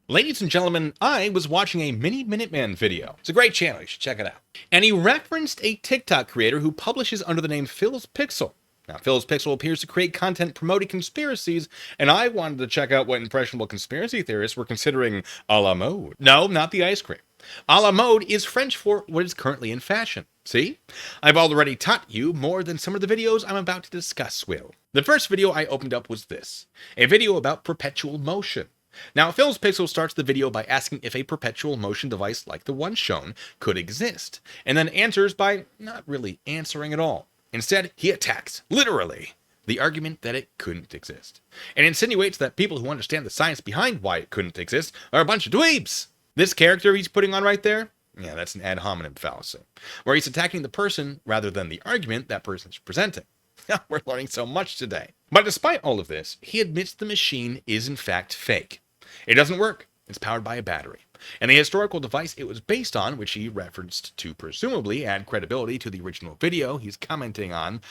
Ladies and gentlemen, I was watching a Mini Minuteman video. It's a great channel, you should check it out. And he referenced a TikTok creator who publishes under the name Phil's Pixel. Now, Phil's Pixel appears to create content promoting conspiracies, and I wanted to check out what impressionable conspiracy theorists were considering a la mode. No, not the ice cream. A la mode is French for what is currently in fashion. See? I've already taught you more than some of the videos I'm about to discuss will. The first video I opened up was this, a video about perpetual motion. Now, Phil's Pixel starts the video by asking if a perpetual motion device like the one shown could exist, and then answers by not really answering at all. Instead, he attacks, literally, the argument that it couldn't exist, and insinuates that people who understand the science behind why it couldn't exist are a bunch of dweebs. This character he's putting on right there, yeah, that's an ad hominem fallacy, where he's attacking the person rather than the argument that person's presenting. We're learning so much today. But despite all of this, he admits the machine is in fact fake. It doesn't work. It's powered by a battery. And the historical device it was based on, which he referenced to presumably add credibility to the original video he's commenting on,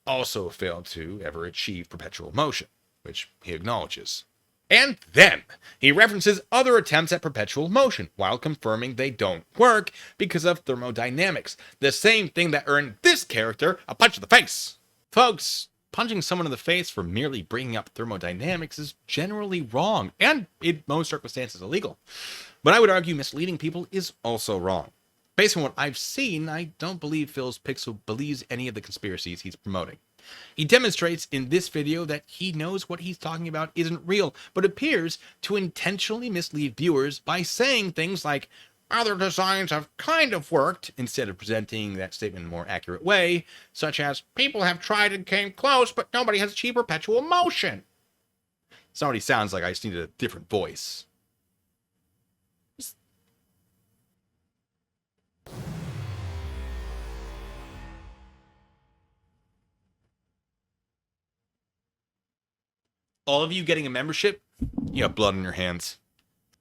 also failed to ever achieve perpetual motion, which he acknowledges. And then he references other attempts at perpetual motion while confirming they don't work because of thermodynamics, the same thing that earned this character a punch in the face. Folks, punching someone in the face for merely bringing up thermodynamics is generally wrong, and in most circumstances illegal. But I would argue misleading people is also wrong. Based on what I've seen, I don't believe Phil's Pixel believes any of the conspiracies he's promoting. He demonstrates in this video that he knows what he's talking about isn't real, but appears to intentionally mislead viewers by saying things like, other designs have kind of worked, instead of presenting that statement in a more accurate way, such as, people have tried and came close, but nobody has achieved perpetual motion. This already sounds like I just needed a different voice. All of you getting a membership, you have blood on your hands.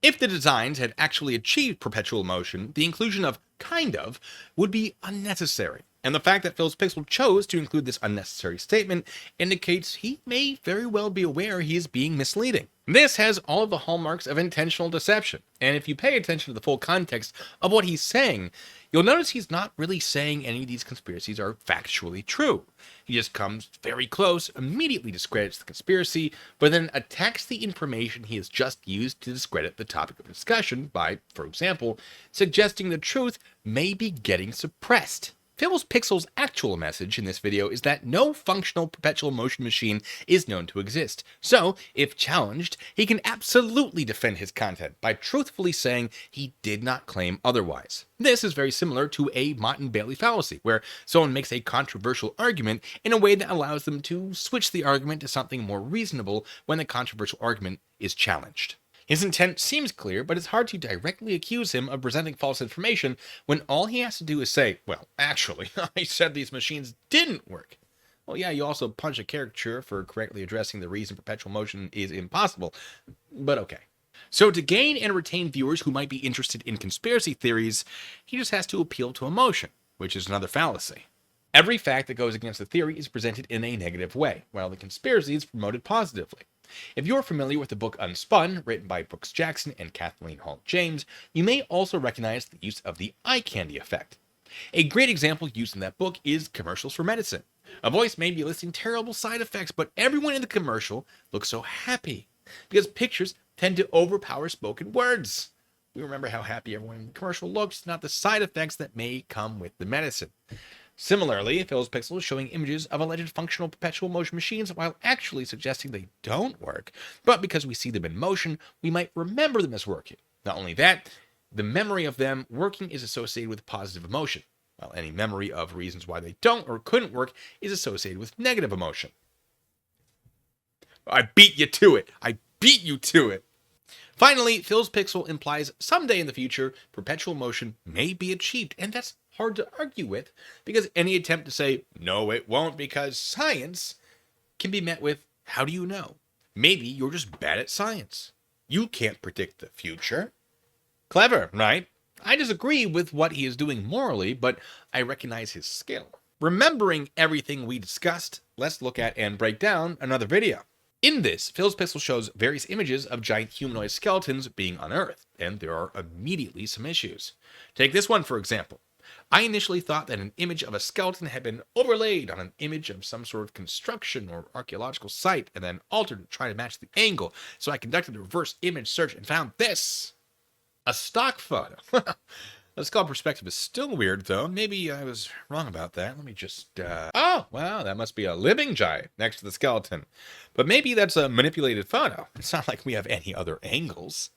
If the designs had actually achieved perpetual motion, the inclusion of kind of would be unnecessary. And the fact that Phil's Pixel chose to include this unnecessary statement indicates he may very well be aware he is being misleading. This has all of the hallmarks of intentional deception, and if you pay attention to the full context of what he's saying, you'll notice he's not really saying any of these conspiracies are factually true. He just comes very close, immediately discredits the conspiracy, but then attacks the information he has just used to discredit the topic of discussion by, for example, suggesting the truth may be getting suppressed. Phil's Pixel's actual message in this video is that no functional perpetual motion machine is known to exist. So, if challenged, he can absolutely defend his content by truthfully saying he did not claim otherwise. This is very similar to a Mott and Bailey fallacy, where someone makes a controversial argument in a way that allows them to switch the argument to something more reasonable when the controversial argument is challenged. His intent seems clear, but it's hard to directly accuse him of presenting false information when all he has to do is say, well, actually, I said these machines didn't work. Well, yeah, you also punch a caricature for correctly addressing the reason perpetual motion is impossible, but okay. So to gain and retain viewers who might be interested in conspiracy theories, he just has to appeal to emotion, which is another fallacy. Every fact that goes against the theory is presented in a negative way, while the conspiracy is promoted positively. If you're familiar with the book Unspun, written by Brooks Jackson and Kathleen Hall James, you may also recognize the use of the eye candy effect. A great example used in that book is commercials for medicine. A voice may be listing terrible side effects, but everyone in the commercial looks so happy, because pictures tend to overpower spoken words. We remember how happy everyone in the commercial looks, not the side effects that may come with the medicine. Similarly, Phil's Pixel is showing images of alleged functional perpetual motion machines while actually suggesting they don't work, but because we see them in motion, we might remember them as working. Not only that, the memory of them working is associated with positive emotion, while any memory of reasons why they don't or couldn't work is associated with negative emotion. I beat you to it. I beat you to it. Finally, Phil's Pixel implies someday in the future, perpetual motion may be achieved, and that's hard to argue with, because any attempt to say, no, it won't because science, can be met with, how do you know? Maybe you're just bad at science. You can't predict the future. Clever, right? I disagree with what he is doing morally, but I recognize his skill. Remembering everything we discussed, let's look at and break down another video. In this, Phil's Pixel shows various images of giant humanoid skeletons being unearthed, and there are immediately some issues. Take this one for example. I initially thought that an image of a skeleton had been overlaid on an image of some sort of construction or archaeological site, and then altered to try to match the angle, so I conducted a reverse image search and found this. A stock photo. The skull perspective is still weird, though. Maybe I was wrong about that. Let me just, Oh, well, that must be a living giant next to the skeleton. But maybe that's a manipulated photo. It's not like we have any other angles.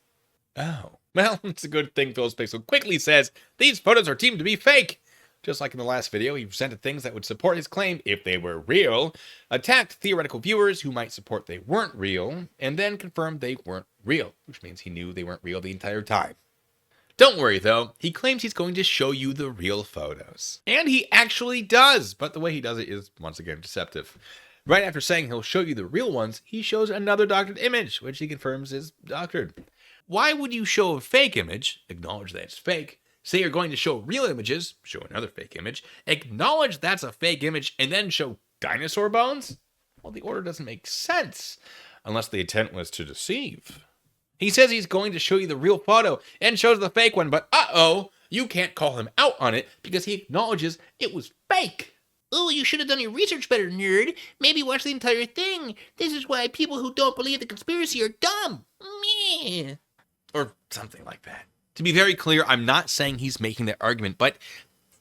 Oh. Well, it's a good thing Phil's Pixel quickly says these photos are deemed to be fake. Just like in the last video, he presented things that would support his claim if they were real, attacked theoretical viewers who might support they weren't real, and then confirmed they weren't real, which means he knew they weren't real the entire time. Don't worry, though. He claims he's going to show you the real photos. And he actually does, but the way he does it is, once again, deceptive. Right after saying he'll show you the real ones, he shows another doctored image, which he confirms is doctored. Why would you show a fake image, acknowledge that it's fake, say you're going to show real images, show another fake image, acknowledge that's a fake image, and then show dinosaur bones? Well, the order doesn't make sense, unless the intent was to deceive. He says he's going to show you the real photo and shows the fake one, but uh-oh, you can't call him out on it because he acknowledges it was fake. Oh, you should have done your research better, nerd. Maybe watch the entire thing. This is why people who don't believe the conspiracy are dumb. Meh. Or something like that. To be very clear, I'm not saying he's making that argument, but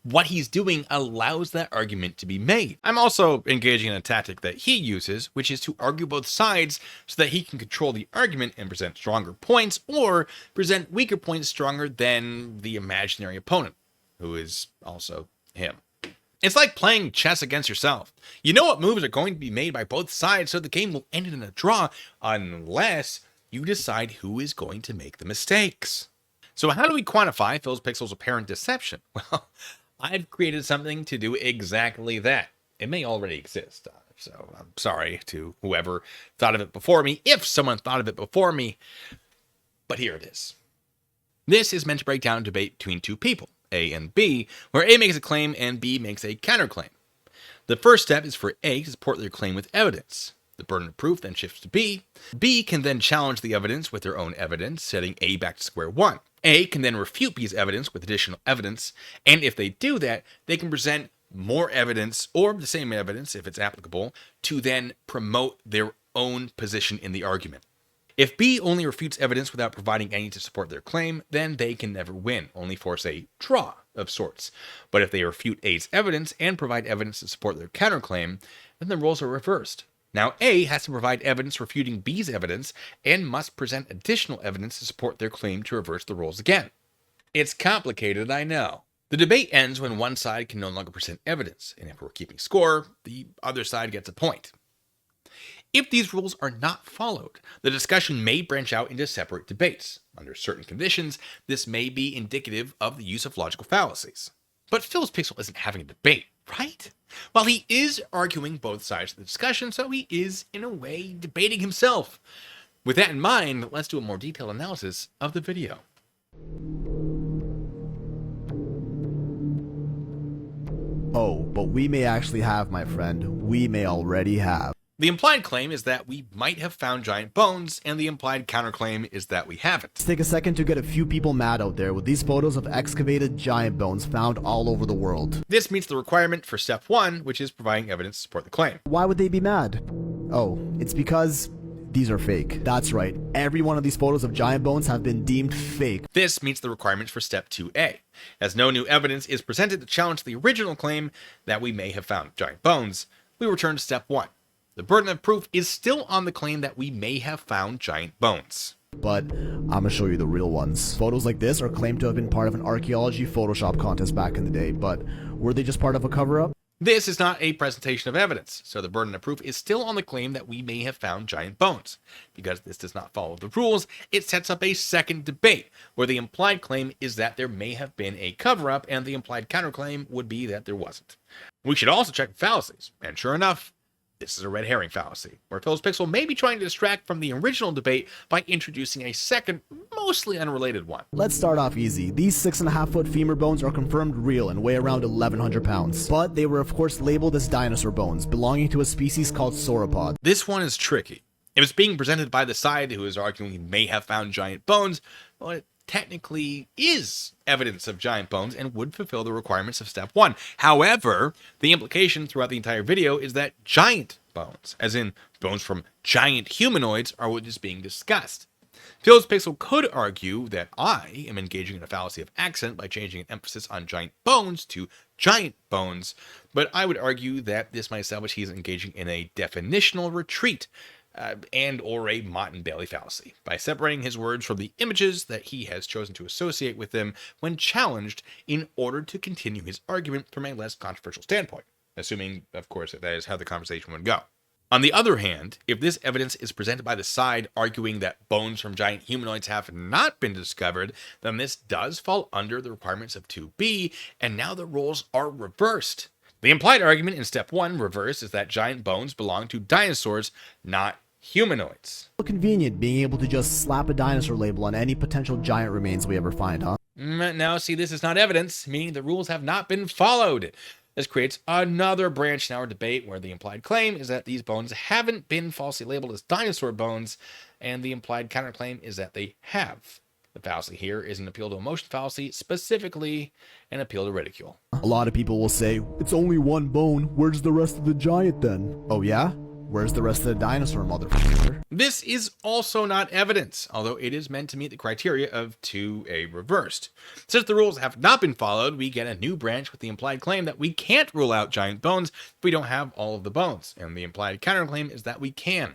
what he's doing allows that argument to be made. I'm also engaging in a tactic that he uses, which is to argue both sides so that he can control the argument and present stronger points, or present weaker points stronger than the imaginary opponent, who is also him. It's like playing chess against yourself. You know what moves are going to be made by both sides, so the game will end in a draw unless you decide who is going to make the mistakes. So how do we quantify Phil's Pixel's apparent deception? Well, I've created something to do exactly that. It may already exist, so I'm sorry to whoever thought of it before me, if someone thought of it before me, but here it is. This is meant to break down a debate between two people, A and B, where A makes a claim and B makes a counterclaim. The first step is for A to support their claim with evidence. The burden of proof then shifts to B. B can then challenge the evidence with their own evidence, setting A back to square one. A can then refute B's evidence with additional evidence, and if they do that, they can present more evidence, or the same evidence if it's applicable, to then promote their own position in the argument. If B only refutes evidence without providing any to support their claim, then they can never win, only force a draw of sorts. But if they refute A's evidence and provide evidence to support their counterclaim, then the roles are reversed. Now A has to provide evidence refuting B's evidence and must present additional evidence to support their claim to reverse the roles again. It's complicated, I know. The debate ends when one side can no longer present evidence, and if we're keeping score, the other side gets a point. If these rules are not followed, the discussion may branch out into separate debates. Under certain conditions, this may be indicative of the use of logical fallacies. But Phil's Pixel isn't having a debate, right? Well, he is arguing both sides of the discussion, so he is, in a way, debating himself. With that in mind, let's do a more detailed analysis of the video. Oh, but we may actually have, my friend. We may already have. The implied claim is that we might have found giant bones, and the implied counterclaim is that we haven't. Let's take a second to get a few people mad out there with these photos of excavated giant bones found all over the world. This meets the requirement for step 1, which is providing evidence to support the claim. Why would they be mad? Oh, it's because these are fake. That's right. Every one of these photos of giant bones have been deemed fake. This meets the requirements for step 2A. As no new evidence is presented to challenge the original claim that we may have found giant bones, we return to step 1. The burden of proof is still on the claim that we may have found giant bones. But I'm gonna show you the real ones. Photos like this are claimed to have been part of an archaeology Photoshop contest back in the day, but were they just part of a cover-up? This is not a presentation of evidence, so the burden of proof is still on the claim that we may have found giant bones. Because this does not follow the rules, it sets up a second debate, where the implied claim is that there may have been a cover-up, and the implied counterclaim would be that there wasn't. We should also check fallacies, and sure enough, this is a red herring fallacy, where Phil's Pixel may be trying to distract from the original debate by introducing a second, mostly unrelated one. Let's start off easy. These 6.5-foot femur bones are confirmed real and weigh around 1,100 pounds. But they were of course labeled as dinosaur bones, belonging to a species called sauropod. This one is tricky. If it's being presented by the side who is arguing he may have found giant bones, well, it technically is evidence of giant bones and would fulfill the requirements of step 1. However, the implication throughout the entire video is that giant bones, as in bones from giant humanoids, are what is being discussed. Phil's Pixel could argue that I am engaging in a fallacy of accent by changing an emphasis on giant bones to giant bones, but I would argue that this might establish he is engaging in a definitional retreat and or a Mott and Bailey fallacy by separating his words from the images that he has chosen to associate with them when challenged in order to continue his argument from a less controversial standpoint, assuming, of course, that is how the conversation would go. On the other hand, if this evidence is presented by the side arguing that bones from giant humanoids have not been discovered, then this does fall under the requirements of 2B, and now the roles are reversed. The implied argument in step 1, reverse, is that giant bones belong to dinosaurs, not humanoids. Convenient being able to just slap a dinosaur label on any potential giant remains we ever find, huh? Now, see, this is not evidence, meaning the rules have not been followed. This creates another branch in our debate where the implied claim is that these bones haven't been falsely labeled as dinosaur bones, and the implied counterclaim is that they have. The fallacy here is an appeal to emotion fallacy, specifically an appeal to ridicule. A lot of people will say, it's only one bone, where's the rest of the giant then? Oh yeah? Where's the rest of the dinosaur, motherfucker? This is also not evidence, although it is meant to meet the criteria of 2A reversed. Since the rules have not been followed, we get a new branch with the implied claim that we can't rule out giant bones if we don't have all of the bones, and the implied counterclaim is that we can.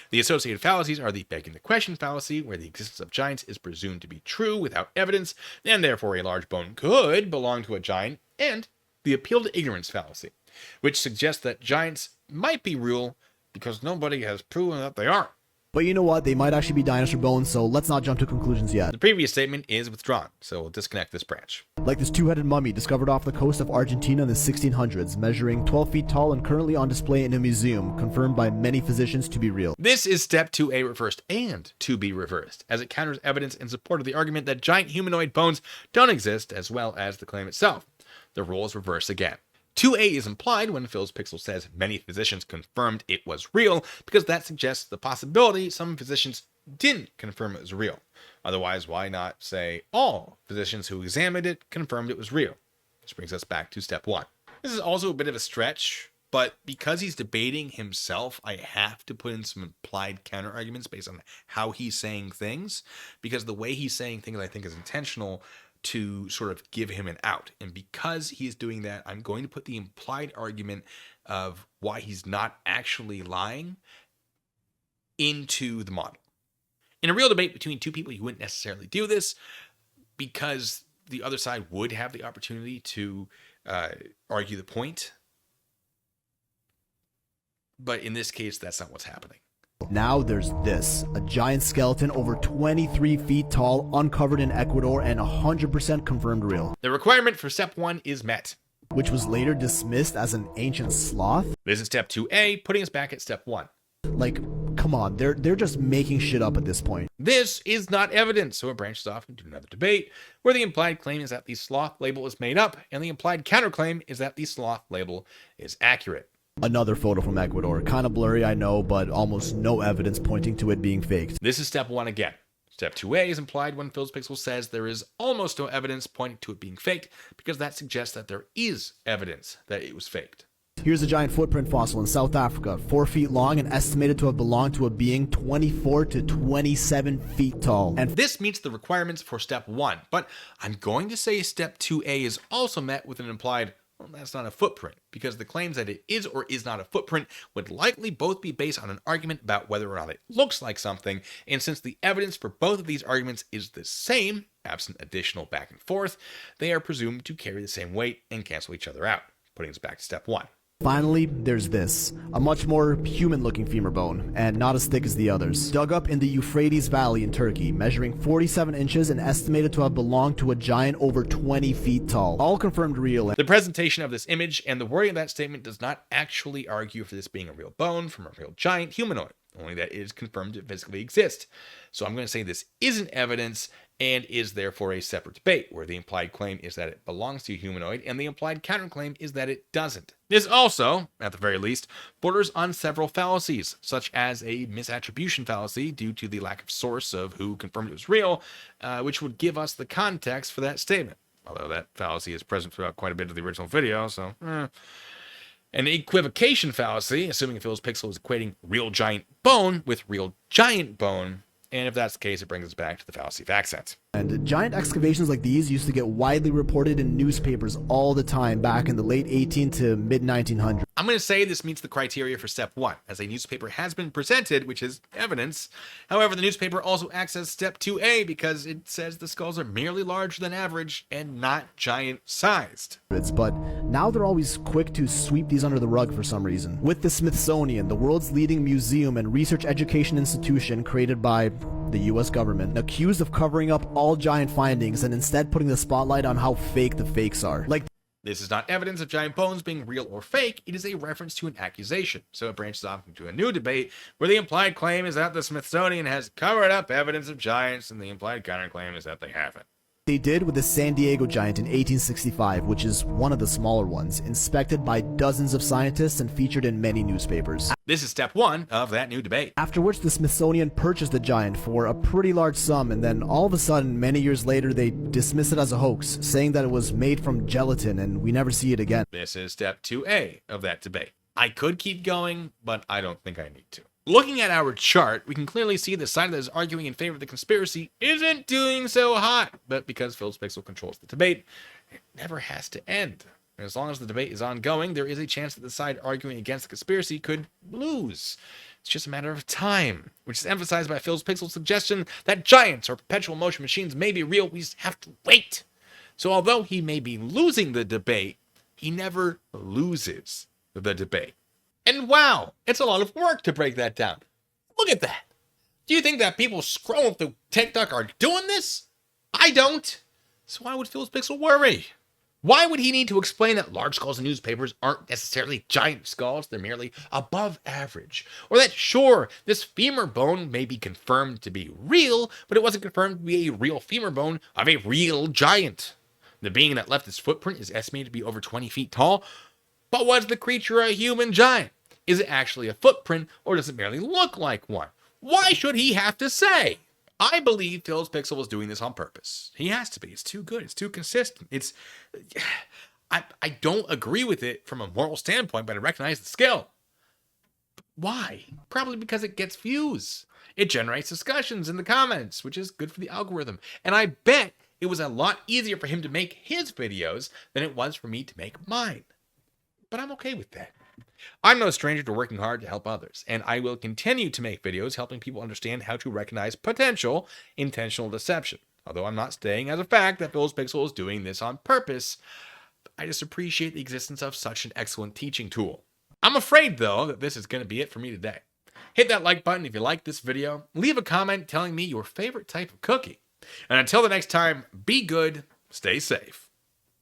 The associated fallacies are the begging the question fallacy, where the existence of giants is presumed to be true without evidence, and therefore a large bone could belong to a giant, and the appeal to ignorance fallacy, which suggests that giants might be real because nobody has proven that they aren't. But you know what? They might actually be dinosaur bones, so let's not jump to conclusions yet. The previous statement is withdrawn, so we'll disconnect this branch. Like this two-headed mummy discovered off the coast of Argentina in the 1600s, measuring 12 feet tall and currently on display in a museum, confirmed by many physicians to be real. This is step 2A reversed and 2B reversed, as it counters evidence in support of the argument that giant humanoid bones don't exist, as well as the claim itself. The rule is reversed again. 2A is implied when Phil's Pixel says many physicians confirmed it was real, because that suggests the possibility some physicians didn't confirm it was real. Otherwise, why not say all physicians who examined it confirmed it was real? Which brings us back to step 1. This is also a bit of a stretch, but because he's debating himself, I have to put in some implied counter-arguments based on how he's saying things, because the way he's saying things I think is intentional to sort of give him an out. And because he's doing that, I'm going to put the implied argument of why he's not actually lying into the model. In a real debate between two people, you wouldn't necessarily do this because the other side would have the opportunity to argue the point. But in this case, that's not what's happening. Now there's this, a giant skeleton over 23 feet tall, uncovered in Ecuador, and 100% confirmed real. The requirement for step 1 is met, Which was later dismissed as an ancient sloth? This is step 2A, putting us back at step 1. Like, come on, they're just making shit up at this point. This is not evidence, so it branches off into another debate, where the implied claim is that the sloth label is made up, and the implied counterclaim is that the sloth label is accurate. Another photo from Ecuador. Kind of blurry, I know, but almost no evidence pointing to it being faked. This is step 1 again. Step 2A is implied when Phil's Pixel says there is almost no evidence pointing to it being faked, because that suggests that there is evidence that it was faked. Here's a giant footprint fossil in South Africa, 4 feet long and estimated to have belonged to a being 24 to 27 feet tall. And This meets the requirements for step 1, but I'm going to say step 2A is also met with an implied, well, that's not a footprint, because the claims that it is or is not a footprint would likely both be based on an argument about whether or not it looks like something, and since the evidence for both of these arguments is the same, absent additional back and forth, they are presumed to carry the same weight and cancel each other out, putting us back to step 1. finally, there's this, a much more human-looking femur bone, and not as thick as the others. Dug up in the Euphrates Valley in Turkey, measuring 47 inches and estimated to have belonged to a giant over 20 feet tall. All confirmed real. The presentation of this image and the wording of that statement does not actually argue for this being a real bone from a real giant humanoid, only that it is confirmed to physically exist. So I'm going to say this isn't evidence, and is therefore a separate debate, where the implied claim is that it belongs to a humanoid and the implied counterclaim is that it doesn't. This also, at the very least, borders on several fallacies, such as a misattribution fallacy due to the lack of source of who confirmed it was real, which would give us the context for that statement. Although that fallacy is present throughout quite a bit of the original video, so An equivocation fallacy, assuming Phil's pixel is equating real giant bone with real giant bone, and if that's the case, it brings us back to the fallacy of accent. And giant excavations like these used to get widely reported in newspapers all the time back in the late 18 to mid 1900s. I'm going to say this meets the criteria for step 1, as a newspaper has been presented, which is evidence. However, the newspaper also acts as step 2A because it says the skulls are merely larger than average and not giant-sized. But now they're always quick to sweep these under the rug for some reason. With the Smithsonian, the world's leading museum and research education institution created by the US government, accused of covering up all giant findings and instead putting the spotlight on how fake the fakes are. This is not evidence of giant bones being real or fake, it is a reference to an accusation. So it branches off into a new debate where the implied claim is that the Smithsonian has covered up evidence of giants and the implied counterclaim is that they haven't. They did with the San Diego giant in 1865, which is one of the smaller ones, inspected by dozens of scientists and featured in many newspapers. This is step 1 of that new debate. After which the Smithsonian purchased the giant for a pretty large sum, and then all of a sudden, many years later, they dismiss it as a hoax, saying that it was made from gelatin and we never see it again. This is step 2A of that debate. I could keep going, but I don't think I need to. Looking at our chart, we can clearly see the side that is arguing in favor of the conspiracy isn't doing so hot. But because Phil's pixel controls the debate, it never has to end. And as long as the debate is ongoing, there is a chance that the side arguing against the conspiracy could lose. It's just a matter of time, which is emphasized by Phil's pixel's suggestion that giants or perpetual motion machines may be real. We just have to wait. So although he may be losing the debate, he never loses the debate. And wow, it's a lot of work to break that down. Look at that. Do you think that people scrolling through TikTok are doing this? I don't. So why would Phil's pixel worry? Why would he need to explain that large skulls in newspapers aren't necessarily giant skulls, they're merely above average? Or that, sure, this femur bone may be confirmed to be real, but it wasn't confirmed to be a real femur bone of a real giant. The being that left its footprint is estimated to be over 20 feet tall. But was the creature a human giant? Is it actually a footprint, or does it merely look like one? Why should he have to say? I believe Phil's pixel was doing this on purpose. He has to be. It's too good. It's too consistent. I don't agree with it from a moral standpoint, but I recognize the skill. Why? Probably because it gets views. It generates discussions in the comments, which is good for the algorithm. And I bet it was a lot easier for him to make his videos than it was for me to make mine. But I'm okay with that. I'm no stranger to working hard to help others, and I will continue to make videos helping people understand how to recognize potential intentional deception. Although I'm not stating as a fact that Phil's pixel is doing this on purpose, I just appreciate the existence of such an excellent teaching tool. I'm afraid, though, that this is going to be it for me today. Hit that like button if you like this video. Leave a comment telling me your favorite type of cookie. And until the next time, be good, stay safe.